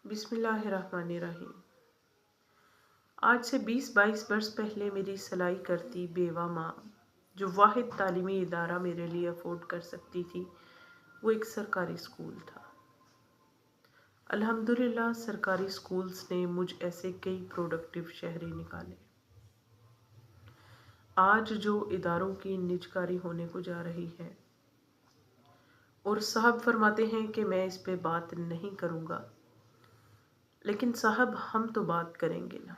بسم اللہ الرحمن الرحیم۔ آج سے 20-22 برس پہلے میری سلائی کرتی بیوہ ماں جو واحد تعلیمی ادارہ میرے لیے افورڈ کر سکتی تھی وہ ایک سرکاری اسکول تھا۔ الحمدللہ سرکاری اسکولز نے مجھ ایسے کئی پروڈکٹیو شہری نکالے۔ آج جو اداروں کی نجکاری ہونے کو جا رہی ہے اور صاحب فرماتے ہیں کہ میں اس پہ بات نہیں کروں گا، لیکن صاحب ہم تو بات کریں گے نا۔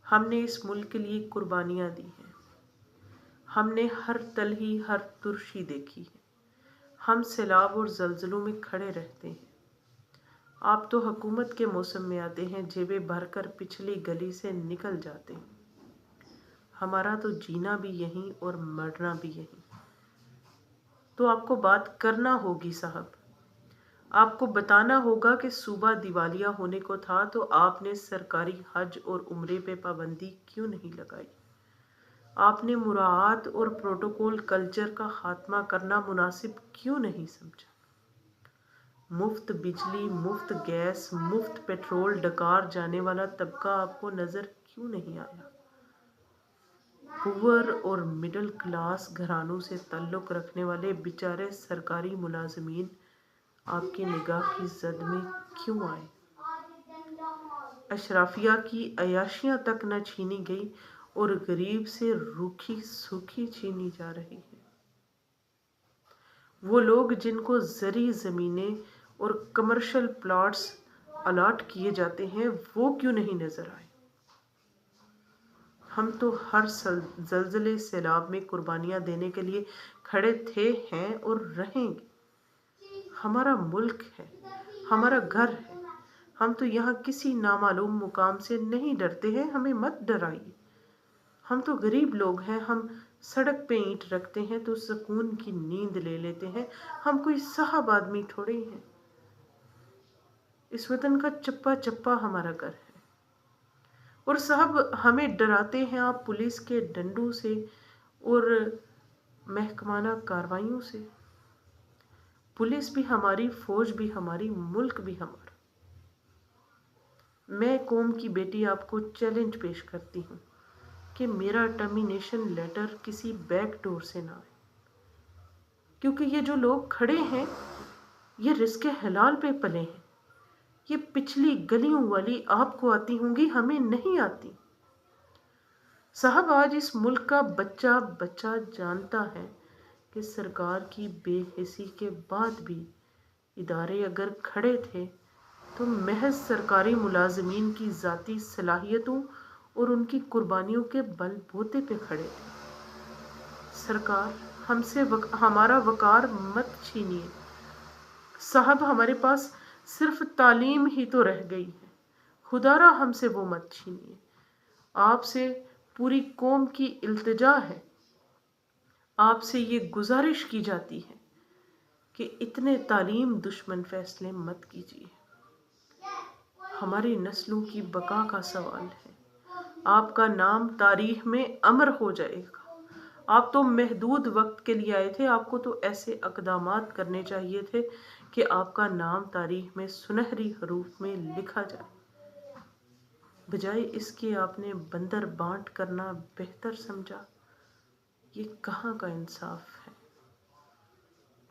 ہم نے اس ملک کے لیے قربانیاں دی ہیں، ہم نے ہر تلخی ہر ترشی دیکھی ہے، ہم سیلاب اور زلزلوں میں کھڑے رہتے ہیں۔ آپ تو حکومت کے موسم میں آتے ہیں، جیبیں بھر کر پچھلی گلی سے نکل جاتے ہیں۔ ہمارا تو جینا بھی یہیں اور مرنا بھی یہیں۔ تو آپ کو بات کرنا ہوگی صاحب، آپ کو بتانا ہوگا کہ صوبہ دیوالیہ ہونے کو تھا تو آپ نے سرکاری حج اور عمرے پہ پابندی کیوں نہیں لگائی؟ آپ نے مراعات اور پروٹوکول کلچر کا خاتمہ کرنا مناسب کیوں نہیں سمجھا؟ مفت بجلی، مفت گیس، مفت پیٹرول ڈکار جانے والا طبقہ آپ کو نظر کیوں نہیں آیا؟ پور اور مڈل کلاس گھرانوں سے تعلق رکھنے والے بیچارے سرکاری ملازمین آپ کی نگاہ کی زد میں کیوں آئے؟ اشرافیہ کی عیاشیاں تک نہ چھینی گئی اور غریب سے روکھی سوکھی چھینی جا رہی ہے۔ وہ لوگ جن کو زرعی زمینیں اور کمرشل پلاٹس الاٹ کیے جاتے ہیں وہ کیوں نہیں نظر آئے؟ ہم تو ہر زلزلے سیلاب میں قربانیاں دینے کے لیے کھڑے تھے، ہیں اور رہیں گے۔ ہمارا ملک ہے، ہمارا گھر ہے، ہم تو یہاں کسی نامعلوم مقام سے نہیں ڈرتے ہیں، ہمیں مت ڈرائیے۔ ہم تو غریب لوگ ہیں، ہم سڑک پہ اینٹ رکھتے ہیں تو سکون کی نیند لے لیتے ہیں، ہم کوئی صاحب آدمی تھوڑے ہی ہیں۔ اس وطن کا چپا چپا ہمارا گھر ہے، اور صاحب ہمیں ڈراتے ہیں آپ پولیس کے ڈنڈوں سے اور محکمانہ کارروائیوں سے۔ پولیس بھی ہماری، فوج بھی ہماری، ملک بھی ہمارا۔ میں قوم کی بیٹی آپ کو چیلنج پیش کرتی ہوں کہ میرا ٹرمینیشن لیٹر کسی بیک ڈور سے نہ آئے، کیونکہ یہ جو لوگ کھڑے ہیں یہ رزق حلال پہ پلے ہیں۔ یہ پچھلی گلیوں والی آپ کو آتی ہوں گی، ہمیں نہیں آتی۔ صاحب آج اس ملک کا بچہ بچہ جانتا ہے کہ سرکار کی بے حسی کے بعد بھی ادارے اگر کھڑے تھے تو محض سرکاری ملازمین کی ذاتی صلاحیتوں اور ان کی قربانیوں کے بل بوتے پہ کھڑے تھے۔ سرکار ہم سے ہمارا وقار مت چھینیے۔ صاحب ہمارے پاس صرف تعلیم ہی تو رہ گئی ہے، خدا را ہم سے وہ مت چھینیے۔ آپ سے پوری قوم کی التجا ہے، آپ سے یہ گزارش کی جاتی ہے کہ اتنے تعلیم دشمن فیصلے مت کیجیے۔ ہماری نسلوں کی بقا کا سوال ہے، آپ کا نام تاریخ میں امر ہو جائے گا۔ آپ تو محدود وقت کے لیے آئے تھے، آپ کو تو ایسے اقدامات کرنے چاہیے تھے کہ آپ کا نام تاریخ میں سنہری حروف میں لکھا جائے۔ بجائے اس کے آپ نے بندر بانٹ کرنا بہتر سمجھا۔ یہ کہاں کا انصاف ہے؟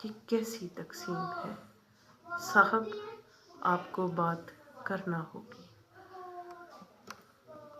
یہ کیسی تقسیم ہے؟ صاحب آپ کو بات کرنا ہوگی۔